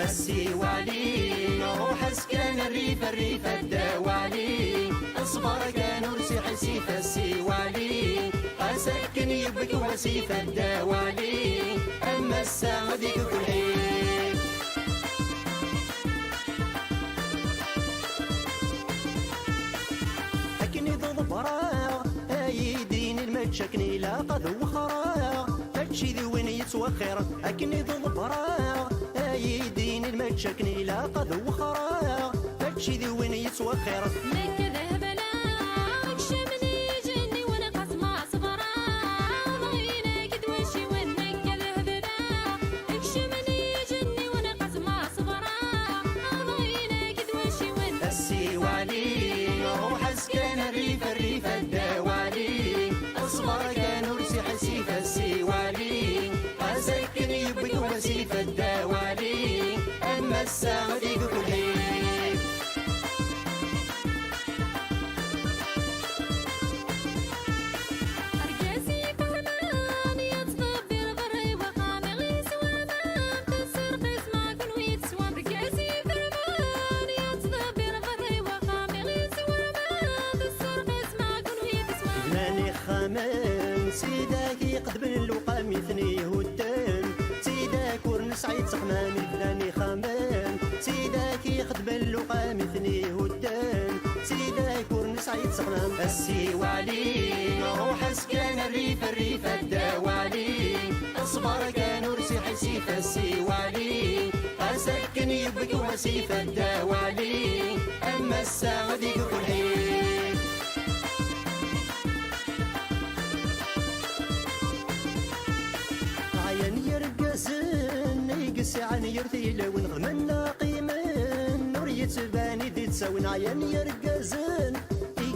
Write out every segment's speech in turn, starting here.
السيوالي نروح اسكن الريف الدوالي اصبر كان ورسي حسيف السيوالي اسكن يبك وسيف الدوالي اما الساعة ديك كل حين اكني ضد براغ ايدين المتشكني لا قد وخراغ هادشي ذوين يتوخر اكني ضد براغ ايدين المتشكني لا قد وخراغ هادشي ذوين يتوخر لك ذهبنا اكشمني جني وانا قسمة صبرا ضينا قد وشي ونك ذهبنا اكشمني جني وانا قسمة صبرا ضينا قد وشي ونك السيوالي نروح اسكن الريف الدوالي اصبر كان ورسي حسيف السيوالي اسكن يبك وسيف الدوالي اما الساعة ديك كل حين ارقاسي فهمان يتصبي الغري وقامي غيس وامام تسر قسمة كن ويتسوام ارقاسي فهمان يتصبي الغري وقامي غيس وامام تسر قسمة كن ويتسوام بلاني خامان سيداك يقدم اللقام يثنيه الدم سيداك ورنس عيد سقمامي بلاني خامان سيداك يقدم اللقام يثنيه الدم سيداك ورنس عيد سقمام السيوالي نروح اسكن الريف الدوالي اصبر كان ورسي حسيف السيوالي اسكن يبك وسيف الدوالي اما الساعة ديك كل حين عين يرقسن يقسي عن يرثي لو نغمنا قيمن نور يتباني دي تساوين عين يرقسن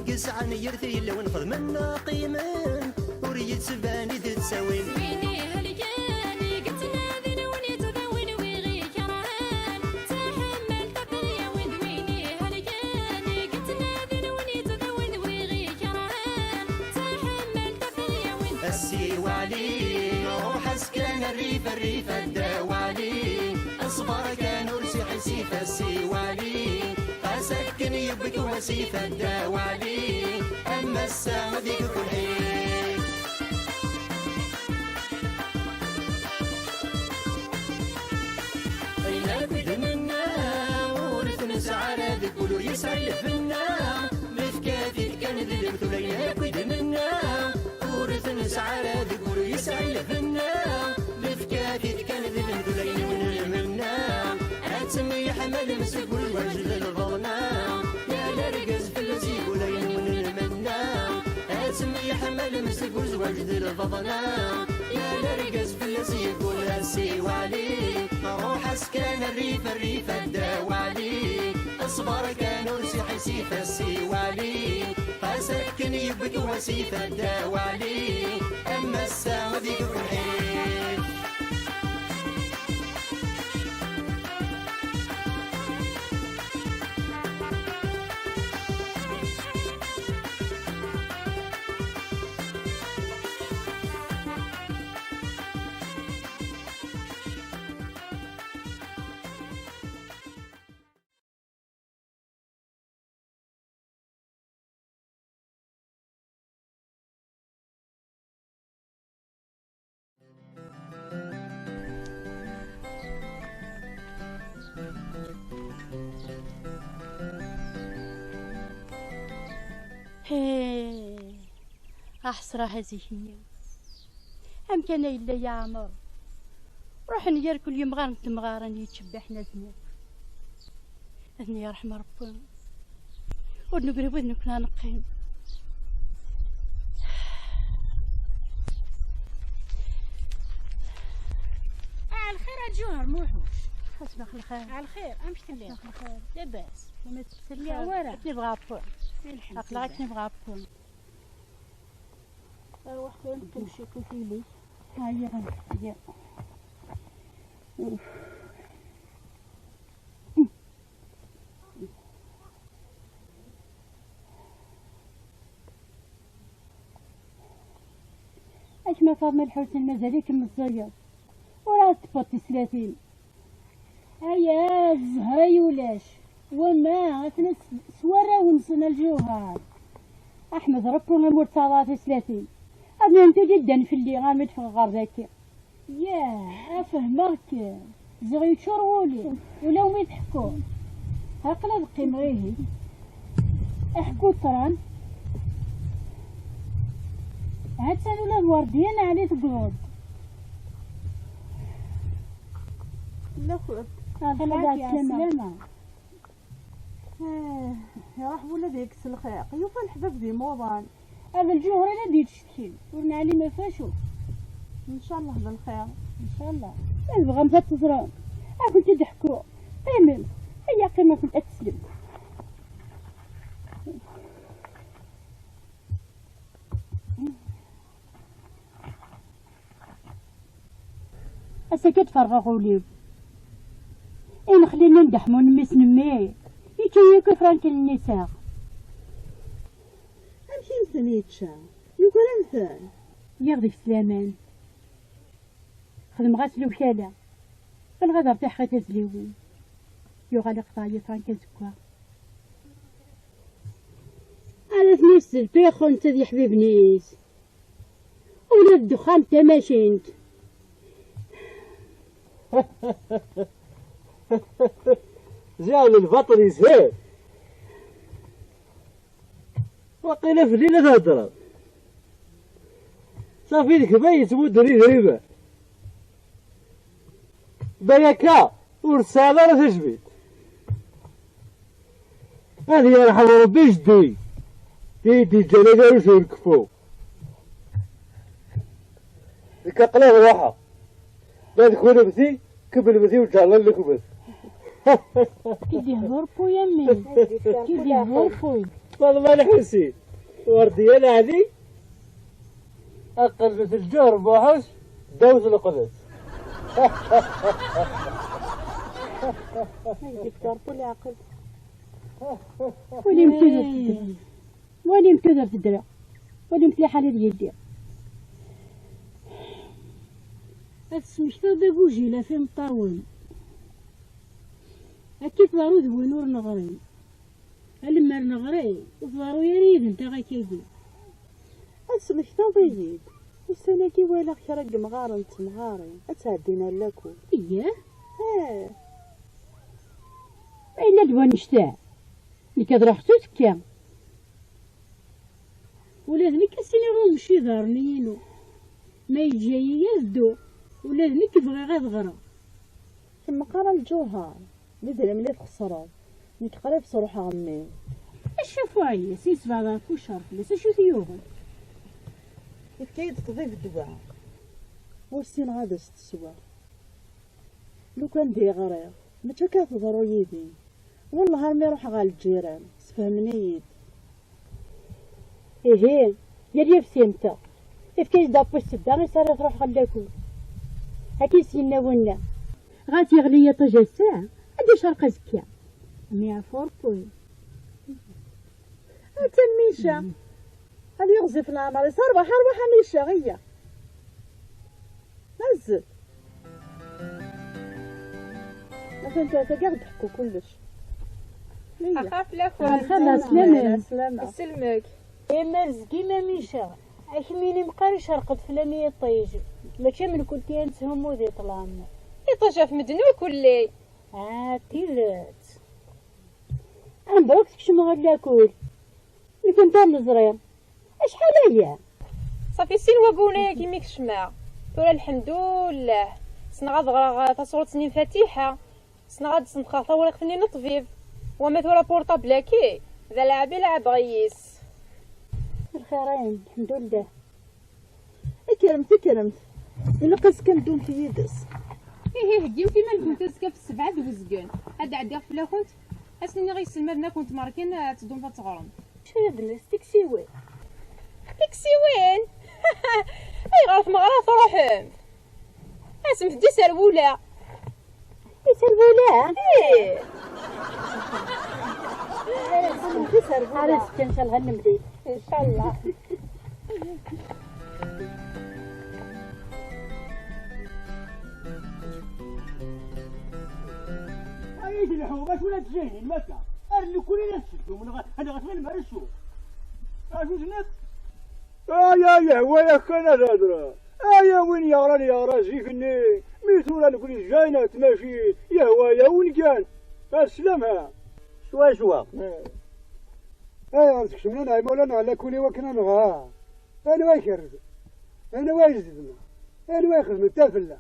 يقسي عن يرثي لو نغمنا قيمن نور يتباني دي تساوين ويني هلقاني قلت ناذن وني تذوين ويغي كرهان تحمل تبغي وين ويني هلقاني قلت ناذن وني تذوين ويغي كرهان تحمل تبغي وين السيوالي نروح اسكن الريف الدوالي اصبر كان ورسي حسيف السيوالي اسكن يبك وسيف الدوالي اما الساعة ديك كل حين اين بدمنا ورث نسعى ذكول يسلفنا مفكاتي كان ذي المثلين بدمنا ورث نسعى ذكول يسلفنا مفكاتي كان ذي المثلين ونلمنا اتسمي حمل مسك والوجد الغضنا يا لرقز في الزيب ولين ونلمنا اتسمي حمل مسك والوجد الغضنا يا لرقز في الزيب والسيوالي روح اسكن الريف الدوالي اصبر كان ورسي حسيف السيوالي اسكن يبك وسيف الدوالي اما الساعة ديك كل حين أحسرة هذه هي أم كان إلا يا عمر روح نير كل يوم غير نتمغارن يتشبحنا ذنوب أذني يرحم ربنا ونقرب ذنكنا نقيم على الخير الجوهر موحوش حسبك الخير على الخير امشي تلي حسبك الخير لاباس وما تبتل يا ورا. نبغى بون الحمد أقلعك نبغى بون أروح وين تمشي كفيلي هاي غنية اش ما صار من الحسن مازاليك مزير وراه تفوت 30 هيا الزهرة يولاش وما اثناء سوارة ونسنا الجوهر. احمد ربي غمور تصاضات 30 انا انت جدا في اللي غامد في الغار ذاك. يا افهمك زغي تشرولي ولو ما يضحكوا هاقلا بقي مغيهي احكوا طران عاد سالوا له الورديان عليه تقعد. لا خويا الله السلامة. يا راح ولا ديك الخيق يوفى الحباب دي موضان. هذا الجوهر لا دير تشتكي ورنا علي ما فاشو ان شاء الله بالخير ان شاء الله. نبغى نبدا تزرعون كنت تضحكوا تمام هي قيمة كنت تسلم. أسكت فرغوا لي إن خلينا ندحمو نميس نمي يجي كفران كل النساء أمشي نسان يتشا يقول أنسان يغضي سلامان خدم غاسل وكالة بالغدر تحقي تزليوين يغلق طاية فران كنسكوا على ثنيس البيخ انت ذي حبيب نيس ولا الدخان تماشينت. جاء البطل يزهق وقيل في الليلة تهدر صافي لك بايت مدري غريبة بيكا ورسالة لا تجبد هذه يرحم ربي جدي يدي الجنة وش يركفو ذيك قليل راحة لا تكون بثي كبل بثي وجعل لك بث كيدي هوربو يمي كيدي هوربو والله ما نحسي ورديان هذه أقل مثل الجهر بوحش دوز القدس ولي مكذر تدرى ولي مفلحة لليدي أتسمشتو دا بوجي لا في مطاول أكيد ضارو ذوي نور نغري ألمر نغري وضارو يريد انت غاكيدي أتسمشتو ضيد السنة كي ويلا خرق مغار انت مغاري أتعدينا لكو إياه ها إلا دوا نشتاع اللي كضرح تسكا ولا ذنك السنة مشي ضارنينو ما يجي يزدو ولا ذنك بغي غير غرا ثم قرا الجوهر ندري ملي تخسروا نك قريب صروح عمي الشفاية سيس بعض كوشر لسه شو ثيوغن كيد تضيف الدواء والسين غادا تسوى لو كان دي غرير ما تكاث ضرو يدي والله هرمي روح غال الجيران سفهمني إيه يا فسيمتا إفكيس دابو السبا غي صار تروح خلاكو هكي سينا ونا غاتي غلية طجا الساعة عندي شرقة زكية 100 فوربوي ميشا هل يغزف العمر صار بحر ميشا غية نزل لكن انت قاعد تحكوا كلش أخاف لكم خلاص سلامة سلمك إما رزقي ما ميشا أكميني مقاري شرقت فلانية طيجي ماشي من كنتي أنتهم وذي طلعنا يطجع في مدنوك ولي تيرات أنا بروكس كش مغلاكول اللي كنت نزرين أشحال هي صافي سين وابونا كيميك شمع تولى الحمد لله سنغاد غرا تصورت سنين فاتحة سنغاد سنخاطا طوالق فني نطفيف وما تولى بورطابل كي ذا لعبي لعب غيس الخيرين الحمد لله كرمت إلا قس كندوم في يدس هي هديو كيما كنت تسكا في السبعة دوزكان هاد عدي في الاخوت اسني غيس المبنى كنت ماركين تدوم فتغرم شو يدلس تكسي وين تكسي وين اي غرف مغرف روحهم اسم فدي سربوله يسربوا ايه على سكن شال هالنمدي ان شاء الله الحومات ولا تجيني المكة اللي كل الناس تشدوا انا غتغنم على السوق اشو جنك يا هو يا كان هضره يا وين يا راني يا راجي فيني ميتورا نقول جاينا تماشي يا هو يا وين كان السلامة شوا غادي تكشمنا يا مولانا على كوني وكنا نغا انا وايكرز انا وايزدنا انا وايخدم التافله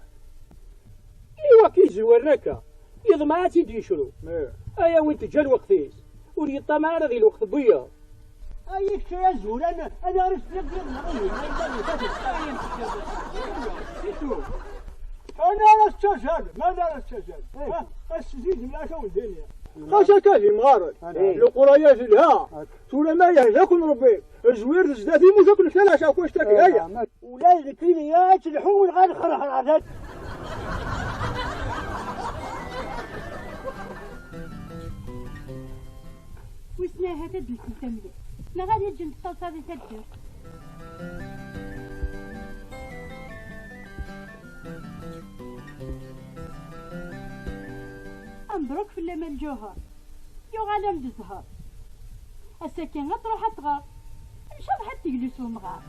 ايوا كيجي وراك يضمعاتي ديشرو ايا وين تجا الوقتيس وري طمع ذي الوقت بيا ايك شي يا زول انا رشت لك انا راس تشجر ما راس تشجر السجيد من العشاء والدنيا خاشا كافي مغارب القرايات لها تولا ما يهلاكم ربي الزوير الزدادي موزاكم شلا شاكو اشتاكي هيا ولا الكيليات الحوم غير خرح العدد وسناها تدلك التملي لا غادي تجي الطلطه هذه تدير مبروك في اللمة الجوهر يو غالم الزهر الساكن غتروح تغار ان شاء الله حتى تجلس ومغار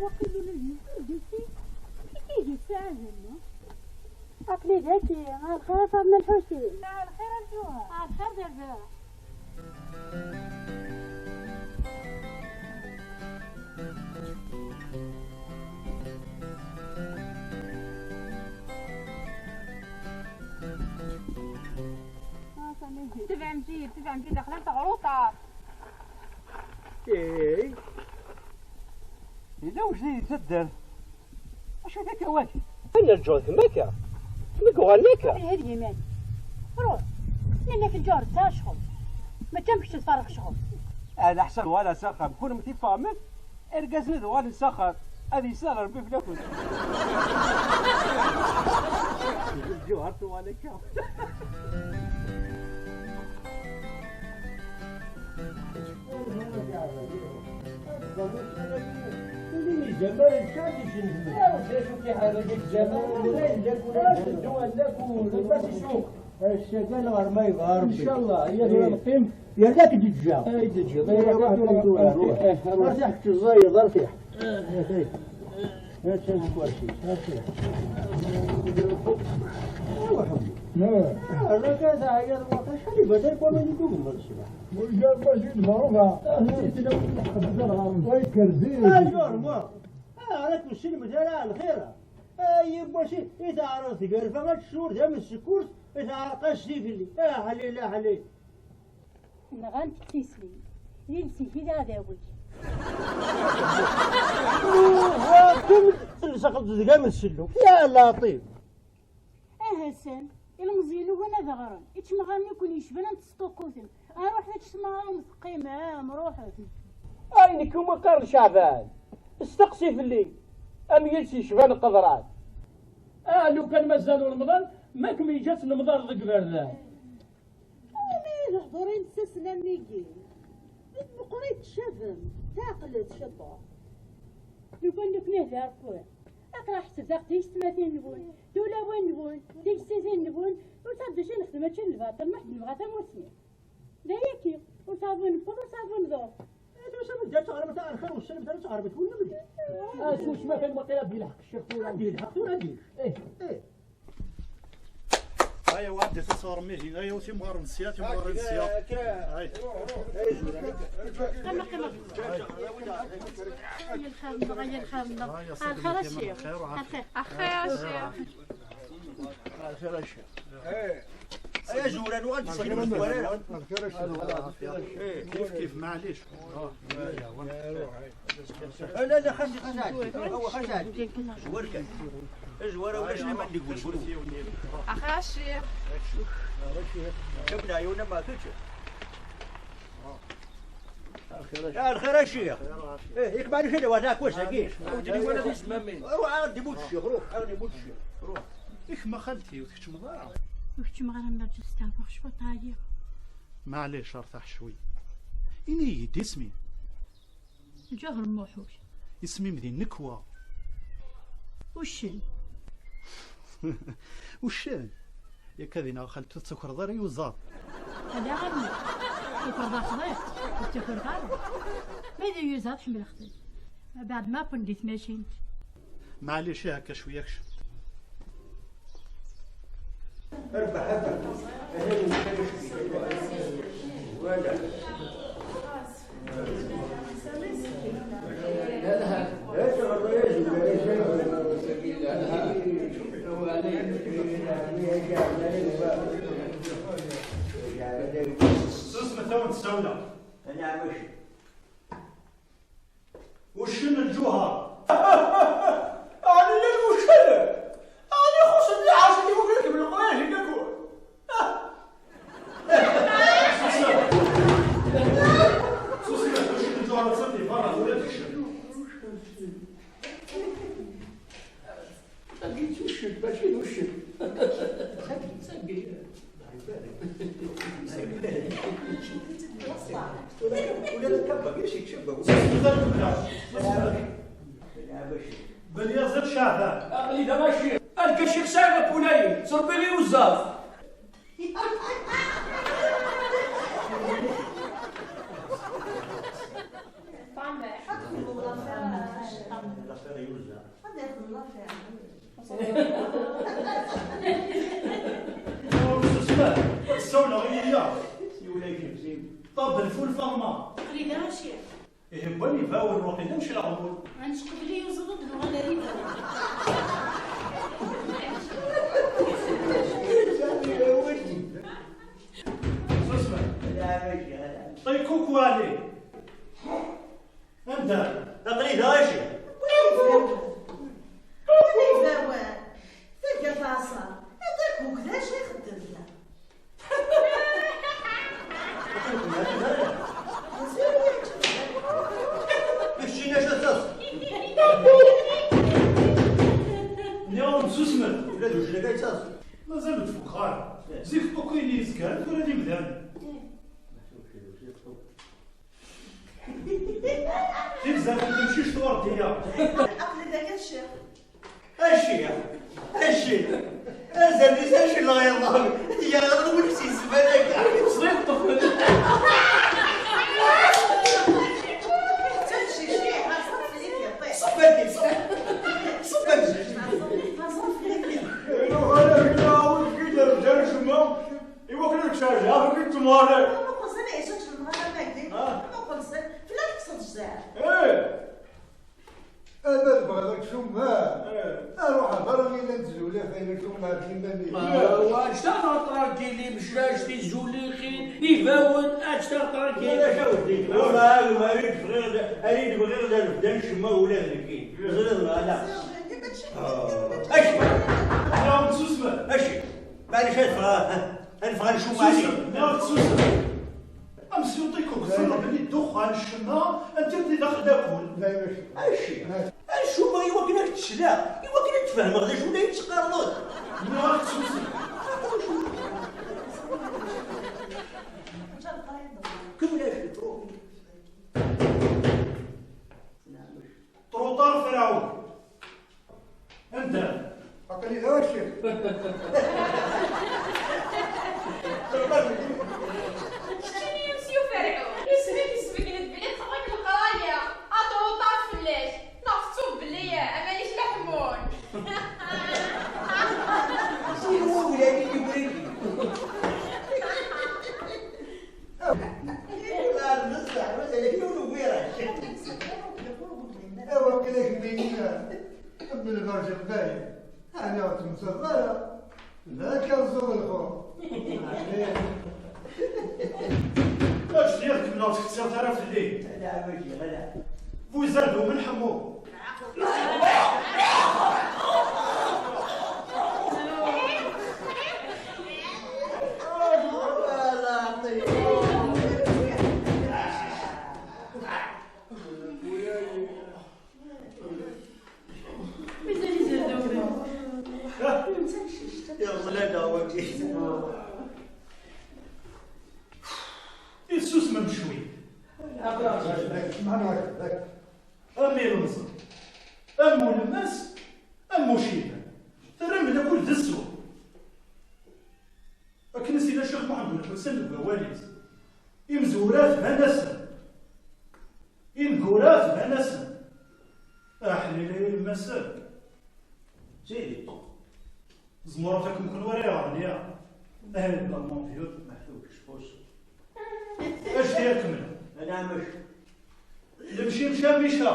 وقيلوا لي جلسي كيجي الساعة هنا أكلي ذاتي مع الخير صابنا الحوسين مع الخير الجوهر مع الخير دابا تبع مجيد داخل انت غلوطة ايه إذا وش تدر اش هذاك واكي انا الجوز مكة مكة هذه يمان روح لأنك الجار تاع شغل ما تمش تتفرغ شغل انا احسن ولا سخر كون متي فاهمك ارقزني ذوال السخر هذه سهلة ربي فلوس الجوهر توالك الجمال الشادي شنو؟ يا شوف كي حاجة الجمال ولا الدول لك بس شوف الشغال غير ما يغار ان شاء الله هي دولة نقيم يا ذاك تجا اي تجا روح ارتاح الزايد ارتاح لا تنسى كواشي هذا كذا هي الوقت شنو بدل كون يدوم بالصباح والجاب مزيد معروفة ويكرزين جورمو راك السلم ديالها الخيرة يبا شي إذا عرفت قرفة ما تشور دام السكوت إذا عرقاش في اللي حلي لا حلي أنا غانتك تسلي ينسي في داوي كم سقط دقام السلو يا لطيف هسان المزيلو وانا ذغران اتش مغاني يكون يشبنا تستوكوثن اروح نتسمع مسقيمة مروحة اينك وما قرن شعبان استقسي في الليل ام يلسي شبان القدرات لو كان مازالوا رمضان ما كم يجات رمضان ضق بردان مين حضورين تسلم ميجي بقريت الشفم تعقلت شطة لو كان لك نهدى أكوان أقرأ حسب ذاك ديش 30 نبون دولا وين نبون ديش 60 نبون وصاد شي نخدم هادشي الباطل ما حد نبغى تموسني لا ياكي وصابون نفض وصابون ضوء هذا سبب جات عربة تاع الخير والسلم تاع عربة تكون نبدي شوف ما كان باقي بيلحق الشيخ ولا بيلحق ولا دير هيا وعدي تصور ميجي هيا وسي مغار نسيات ومغار نسيات هاي غير الخامة الخير الشيخ خير الشيخ يا جوران وغادي تصير كيف معليش لا خرجي هو خرجي جوارك جوار ولا شنو ما نقول اخي الشيخ شفنا عيوننا ما كلش يا الخير يا شيخ ياك ما نشد وذاك واش لقيت وانا تسمى مين روح عاود يموت الشيخ روح عاود يموت الشيخ روح إيش ما خلتي وتكتش مضارع وكتش مغانا نرجس تافوخ شبط عليك. معليش ارتاح شوي. إني يدي اسمي الجهر موحوش. اسمي مدين نكوة. وشن وشان يا كذينا خلت تسكر ضري وزار. هذا غني يكون ذا خضير وتكون غارب ماذا يزاد حمل خضير بعد ما كنت ماشينت. معليش هكا شوية كش. اسمه ثون السولة. أنا ماشي. وشن الجوهر؟ أنا اللي المشكلة أنا خص اللي عاصي اللي وقلت بالقريش نقول سوسي وشن الجوهر تصدي برا ولا تكشف. لقيت وشك ماشي وشك ولا تكبر ايش يكشبك. بل يزيد شاهد. أقلي ده ماشي الكشك ساقب بني صربي لي وزاف السولة غير طب الفول فما قلي ذا شيء يهبني فاول الوقت نمشي العمود. غنشق بلي وزغد وغادا ريبا. طيكوك والي انت تقليد هاشي. مشينا شتاس. اليوم سوسمت ولاد وش لقيت تاس. مازال تفكر زيك طوكيني يزكال ولا دي مدان تلزم ما تمشيش تورديا. عقلي ذاك الشيخ. هاشي هاشي انزل لي هاشي الله يرضى يا غير ونفسي زبالك صريت طفل تمشي شيخ صرف ليك يا طيب. صفرتي صفرتي. أنا كلاوي كده رجال شمام يوكلوا تشاجع كنت مالك ما قلت انا ايش المغرب هكذا. ما قلت فلا تقصد الجزائر. ايه أنا بغيت شمال أروح أبرني ننزلوا لي خير شمال كيما واشتغل تراكيلي مشلاش تيزولي خير يفاون اشتغل تراكيلي لا شوفي ما اريد غير اريد غير الفدان شما ولا ذكي غير لا اشي اليوم سوسمت اشي معليش نفغى نشوف عليك. لا سوسمت امس يعطيكم خسر بلي الدخان الشما انت اللي داخل تاكل. لا ماشي اشي شو ما يوكلك تشلا يوكلك تفهم غادي شو داير تقارض. نهار سوسمت كمل اشي طروطار فرعون انت عقلي هاشي شتيني يمسيو فرعون يسبك نتبلي تخرج القرايه اطو طاف فلاش نغصو بلي امانيش لحمون. هو ولادي اللي بغيتي. لا نصح مثلا كيلو ويرا أيوا كذاك بينينا ابن الراجل باين أنا وتمصغرة لا كنزور الخوف اش ديالك من تختار تعرف الليل لا ماشي غلا وزادوا من حمو. يا ولاد هو كيف الناس المشيبة ترى من كل ذي السوق. لكن سيدنا الشيخ محمد بن حسين البواليز إمزورات بنسا إمكورات بنسا أحلي لي المساء جيدي زمرتكم كل وريا غنيا أهل بلامون فيوت محلوك شبوش اش ديالكم أنا مش المشي مشى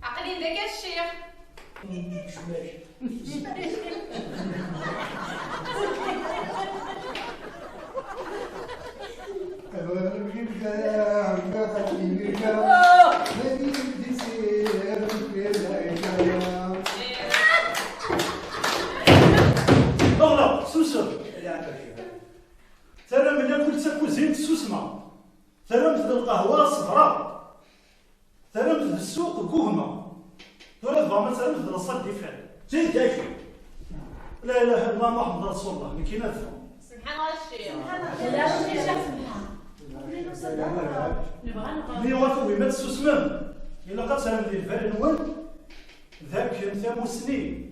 عقلي داك الشيخ اغلب سوسر ترى من كل تاكل زين السوسمه ترى مثل القهوه صفراء ترى مثل السوق كهمه ترى ضامن ترى مثل الصد دفاع زين داكي لا اله الا الله محمد رسول الله من كي نفهم سبحان الله الشيخ مي واتوي مات السوسمام الا قد سلام ديال الفالنوان ذاك انت مسني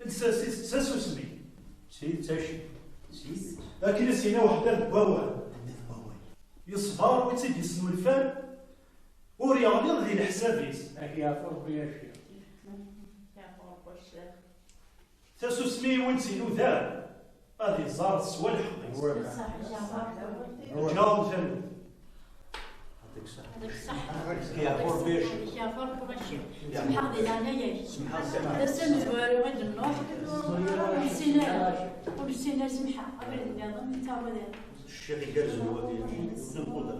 ساسوسمي سيد تاشي لكن سينا وحده البواوع يصبر ويتيد يسنو الفال ورياضي ذي الحسابيس يا ربي يا شيخ تاسوسمي وانتينو ذا هذه زار السوالح جاوب ثاني يا فور بيش يا فور بيش سمح لي انا ياك درسنا زواري غير النور ونسينا سمحه قبل النظام تاع هذا الشيخ يجرز هو نقول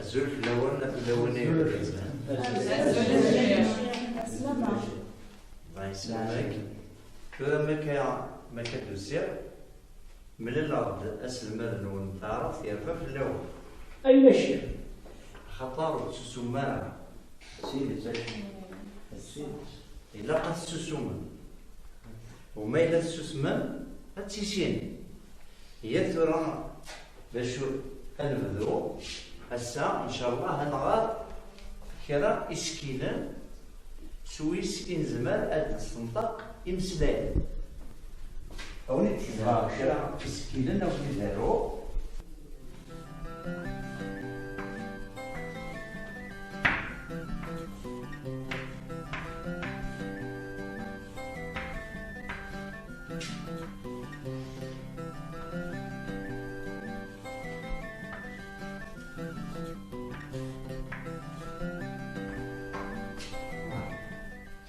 الزلف الأول الأولاني الله يسلمك كذا ما كتوسع من الأرض أسلم نون تعرف يرفع في الأول أين شيخ خطر سسمان سيدي إلا قد سسمان وما إلا السسمان هتسيسين هي ترى باش نبدو هسا ان شاء الله هنغار كرا اسكيلا سويس انزمال هاد الصندق يمسلاي او نتشبها كرا اسكيلا او ندارو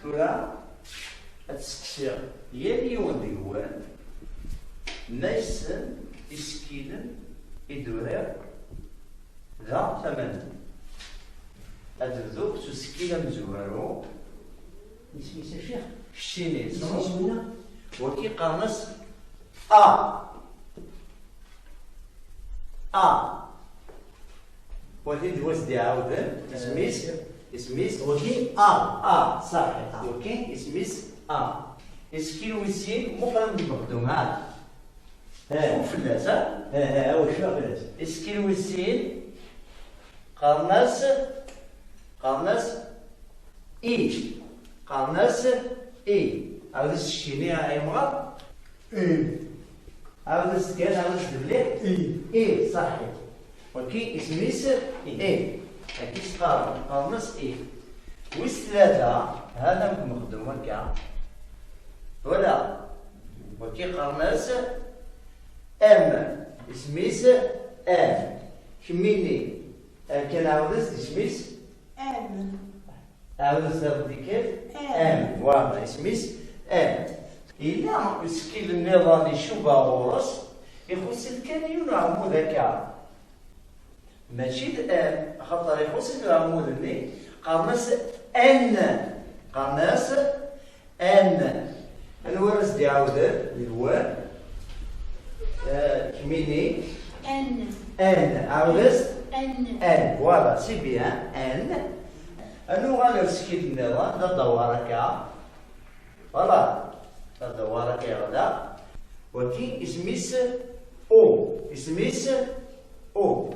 تورا التسكسير يالي وديوان نايسن اسكيلن ادورير ذا ثمن ادذوب تسكيلا مزوارو نسميس الشيخ شيني نسمينا وكي قامس وكي جواز دي عاودن اسميس وكي صحيح وكي اسميس اسكيلو ويسين مقرن بالمخدومات فلاس هو شو فلاس اسكيلو ويسين قرناس عاود الشيني عيمغا عاود السكان عاود الدبلي صحيح وكي اسميس أكيد قرنس ويس ثلاثة هذا مخدوم هكا ولا وكي قرنس اسميس كميني كان عاودس اسميس عاودس كيف واضح اسميس إلا سكيل النظام يشوف غورس يخص الكان ينعمو ذاك ماشي خاطر يخص العمود اللي قرناس الورس دي عاودر الوان كميني عاودس فوالا سي بيان انو غنرسكي النظام دا دواركا فوالا هذا ورقة غدا وكي اسميس او اسميس او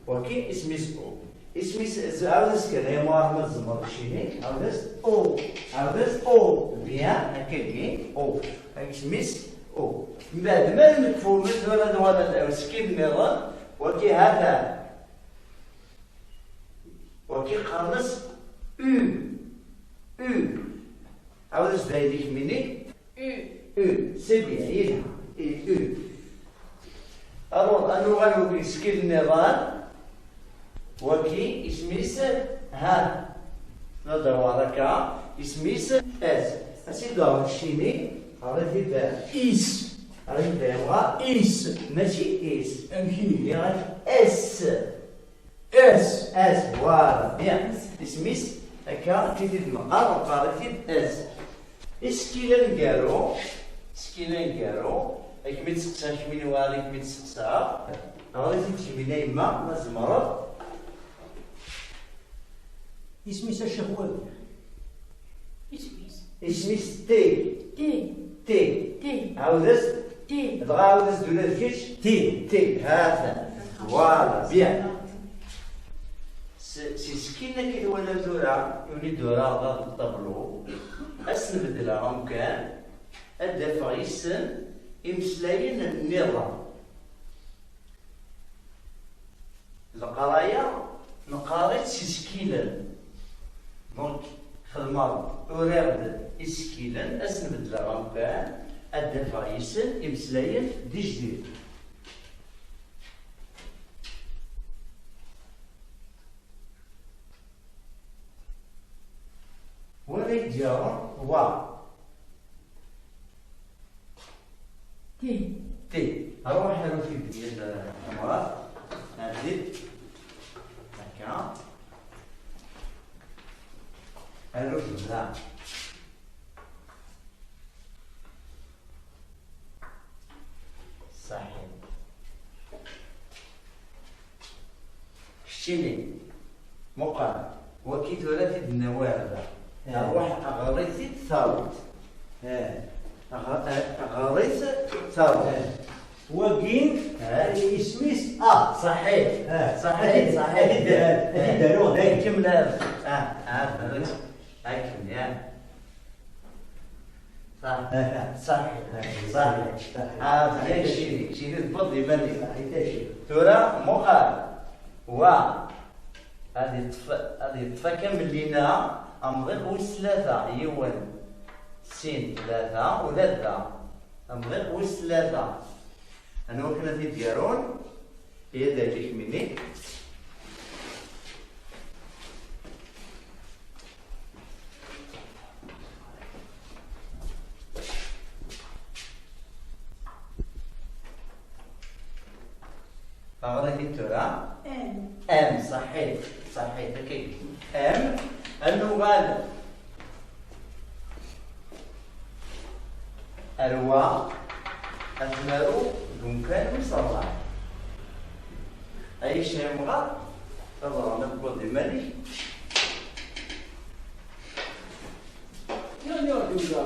وكي اسميس او اسميس عاودس كذا يا محمد زمر شيني عاودس او عاودس او بيان هكاكي او اسميس او من بعد ما نكفو مثلا هذا السكيب نيران وكي هذا وكي قرنس او عاودس دايديك مني او سي بيان يلها او أنو غنو سكيب نيران وكي اسميس ها هذا ورقة اسميس اس اسيدو هاد الشيني عرفتي باه إيس عرفتي باه يبغى إيس ماشي إيس أمشي يعني إس فوالا بيان اسميس هكا كي تدمقر وقارتي إس إسكيلا نكارو هاك مي تسقسا شميني وهذيك مي تسقسا عرفتي تشمينا يما ما زمرت اسميس الشهوة اسميس تي عاودس دغا عاودس دولا الكيش تي هذا فوالا بيان سي سكينة كي ولا دورا يولي دورا غا الطابلو اسنبدلها مكان الدفع يسن يمسلاين النظام القراية نقاريت سي سكيلا دونك خدمة أوريغد إسكيلا أسنبدلها غمكان الدفع يسن إمسلاين دي جديد ولا يدير وا تي أروح أنا في ديال المرات نزيد هكا أروح لا صحيح شيني مقام وكي ثلاثة النوارد أروح أغريثي ثابت أغريث ثابت وكين اسميس صحيح دارو هاي كمل هاي كمل يا صحيح هذا شيء الفضل يبني ترى مقال هذه تفكم لنا أمضيق وثلاثة يوان سين ثلاثة وثلاثة أمضيق وثلاثة أنا وكنا في ديارون هي ذاك مني فغادي ترى ام صحيح هكاك ام اللغة أروا أثمروا دونكان مصرع أي شيء مغا تظهر نقول دمالي يعني أرجو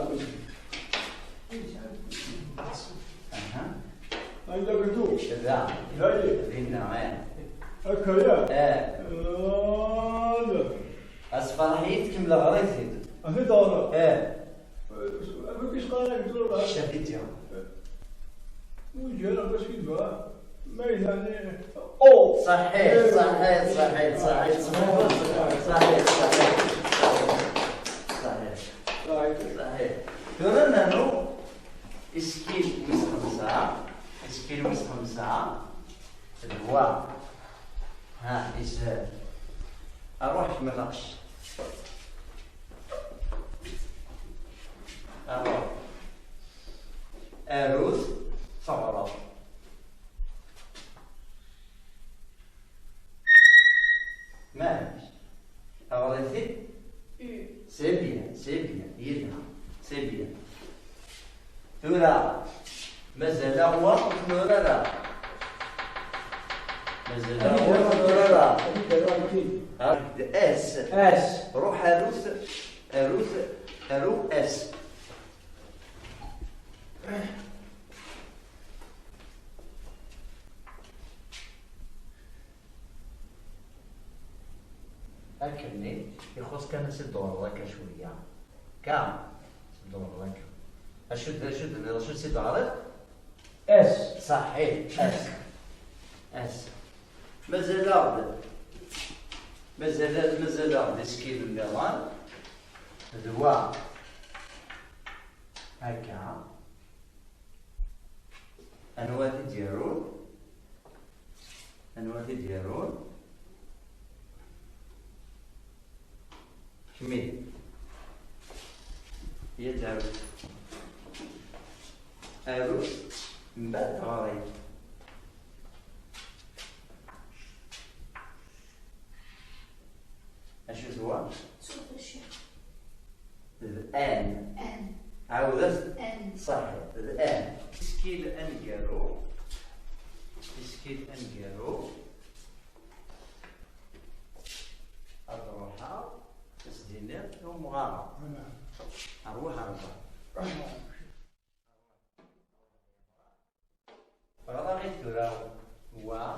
عندك تو لا هاي نعم أكيا لا أصفرحيت كم لغريت أخي دارا ما فيش قارئ دور شفيت يوم وجهنا بس كده ما يعني أو صحيح ترى نانو اسكيل ويس خمسة الهواء ها إسهال أروح مناقش أروح أروث ثغرة ماشي أغريثي سيبيا يدها سيبيا تورا مازال هو وتنورا لا مازال هو وتنورا لا اس روح أروث أرو اس أكلني يخص كان سيدور لك شوية كام سيدور لك أشد سيدور اس صحيح اس مازال سكيل النيران دواء هكا أنواع ديالون كمية يدعو أروس من بعد غريب أشو هو؟ الآن عاودت صحيح الآن سكيل أنجارو أروحها تسدينات ومغارة أروح غدا غير تراو هو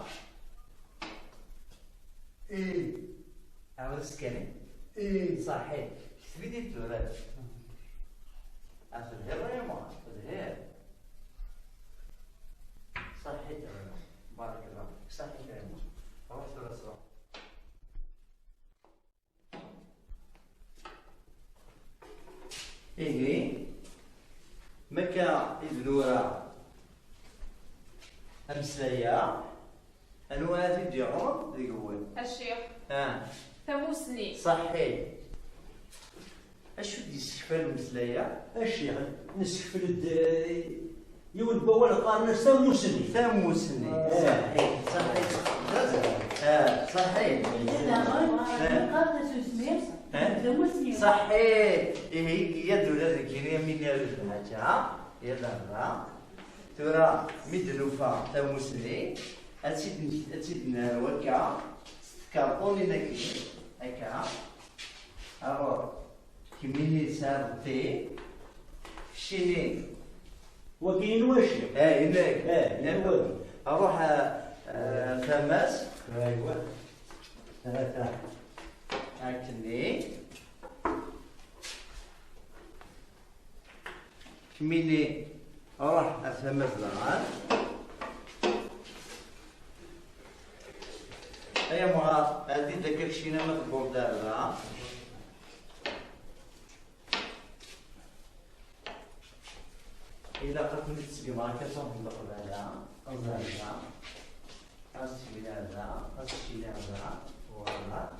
إيه عاود سكاني إيه صحيح تبيدي تراو أفضل يا ما أفضل صحيح تراو بارك الله صحيح تراو روح تراو إيه مكا إذنورا أمسايا أنواع تدعون ذيقول الشيخ ثموسني صحيح أشو دي سكفال المسلايا الشيخ نسكفل يول بوال قارنا ثموسني صحيح صحيح صحيح يدو لذلك من الحاجة يلا ترى مدلوفة تموسني أتسيدنا وكا كارطوني نكي هكا أروح كميني سارتي شيني وكين وشي هناك أروح ثماس أيوة أكني كميني أروح ثماس لغان أي مغار هذه ذاك شينا ما تقول دارها إذا قلت نتسقي معك صوم نقول هذا أو هذا أسشي هذا أسشي هذا وهذا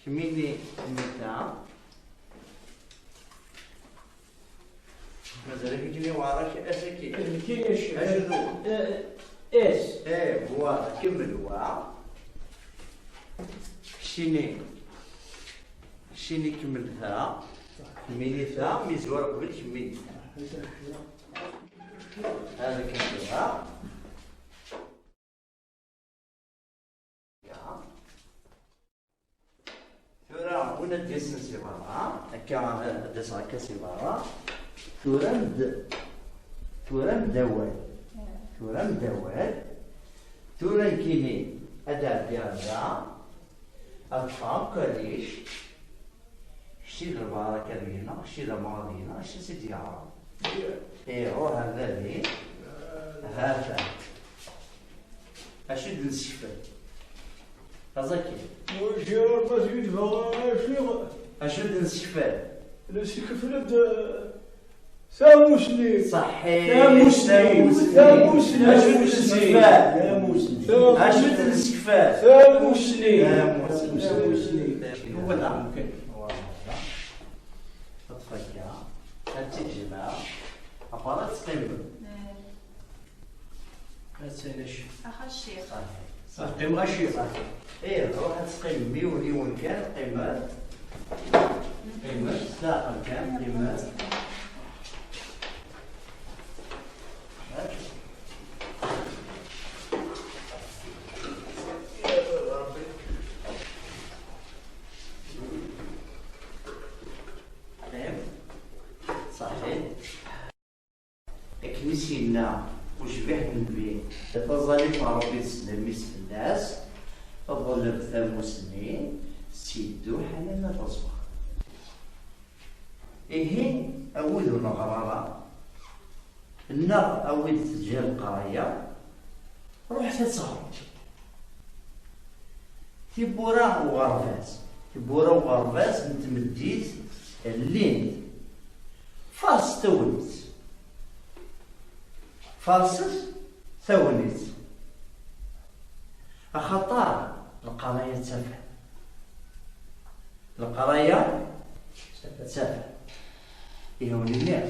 كميني متى مازال كيجيني وراك أسكي كاين الشيخ أشدو اس إيه هو كمل هو شيني كملتها كملتها ميزور قبل كملتها هذا كملتها ثورة هنا ديسن سيبارا هكا ديسن هكا سيبارا ثورة مدوال ثورة كيني أداء ديالها أطفال كليش شي البركة ديالنا شي الماضينا شي سيدي عرب ايوا هذا لي هذا أشد نسفل هذاكي وجا بزيد شيخ أشد نسفل نسكفلت ثاموسني صحيح ثاموسني أشد نسفل أشد نسفل ثاموسني هو ده ممكن تتفكر تجمع أفضل تقيم أتسنش أخا الشيخ صحيح قيم الشيخ إيه روح تقيم ميون كان قيمات ساقم كان قيمات سينا وشبيح النبي تظلي ربي تسلم الناس الظلم ثاموسني سيدو حنان الرزق إيه أود نغرارا النار أود تجي القراية روح تتصور تبورا وغرفاس نتمديت اللين فاس تونت فارسس ثونيت أخطار القراية تسافر القراية تسافر يهوني الناس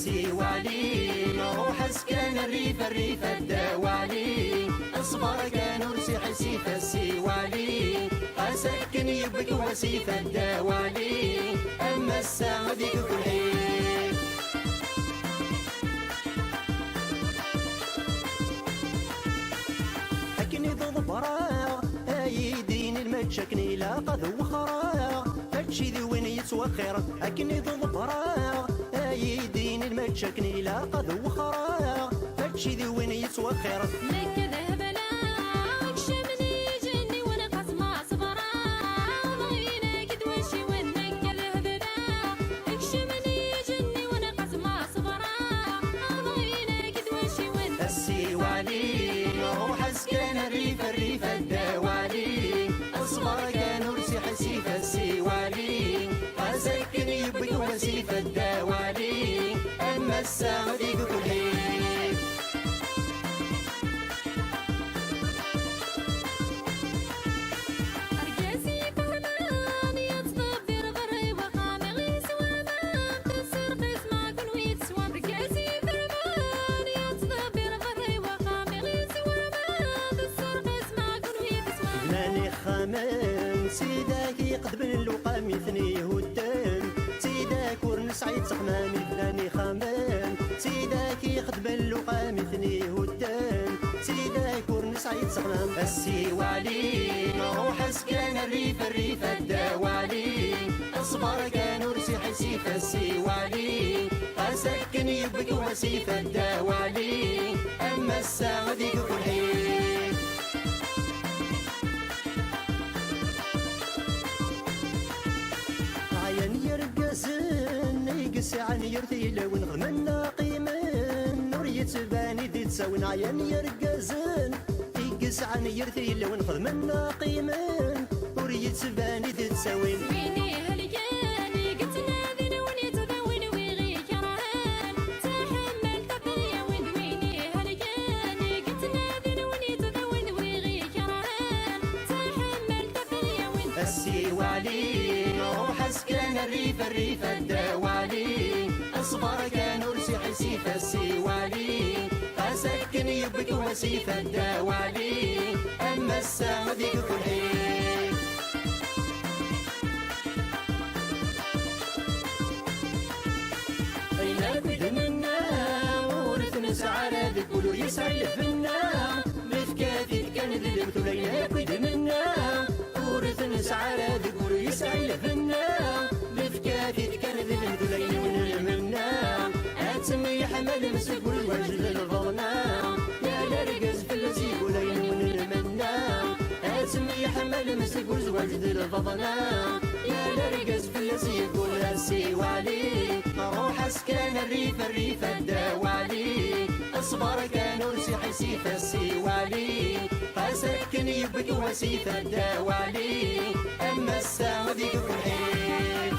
السيوالي نروح اسكن الريف الدوالي اصبر كان ارسي حسيف السيوالي اسكن يبك وسيف الدوالي اما الساعة ديك كل حين حكني ضد براغ ايدين المتشكني لا قذ وخراغ هادشي ذوين يتوخر حكني ضد براغ ايدين المتشكني لا قذ وخراغ هادشي ذوين يتوخر لك ذهبنا اكشمني جني وانا قسمة صبرا ضينك دوشي وانك ذهبنا اكشمني جني وانا قسمة صبرا ضينك دوشي وانك السيوالي روح اسكن الريف الدوالي اصبر كان ارسي حسيف السيوالي اسكن يبك وسيف الدوالي اما الساعة ديك كل حين أرجاسي فهمان يتصبر غري وقامي سوامان تسر قسمة كن ويتسوام أرجاسي فهمان يتصبر غري وقامي سوامان تسر قسمة كن ويتسوام بناني خامن سيداك يقدم اللقام يثنيه الدم سيداك ورنس عيد سقمامي بناني خامن سيداك يقدم اللقام يثنيه الدم سيداك ورنس عيد سقمام السيوالي نروح اسكن الريف الدوالي اصبر كان ارسي حسيف السيوالي اسكن يبك وسيف الدوالي اما الساعة ديك كل حين عين يرقزن يقس عن يرثيل ونغمنا قيمن نور يتباني دي تساون عين يرقزن يقس عن يرثيل ونغمنا قيمن نور يتباني دي تساون ويني هالجاني قلت ناذن وني تذاون ويغي كرهان تحمل تقنية ويني هالجاني قلت ناذن وني تذاون ويغي كرهان تحمل تقنية السيوالي نروح اسكن الريف الدوالي اصبر كان ارسي حسيف السيوالي اسكن يبك وسيف الدوالي اما الساعة ديك كل حين اين بد منا ورث نسعى ذيك ولو يسعي فينا مثكاتي كان ذي المثلين بد منا ورث نسعى ذيك ولو يسعي فينا مثكاتي كان ذي المثلين ونمنا اتسمي حمل مسك والوجه للغضنا يا لرقز في الاسيب ولين ونمنا اتسمي حمل مسك والوجه للغضنا يا لرقز في الاسيب والسيوالي روح اسكن الريف الدوالي اصبر كان ارسي حسيف السيوالي اسكن يبك وسيف الدوالي اما الساعة ديك كل حين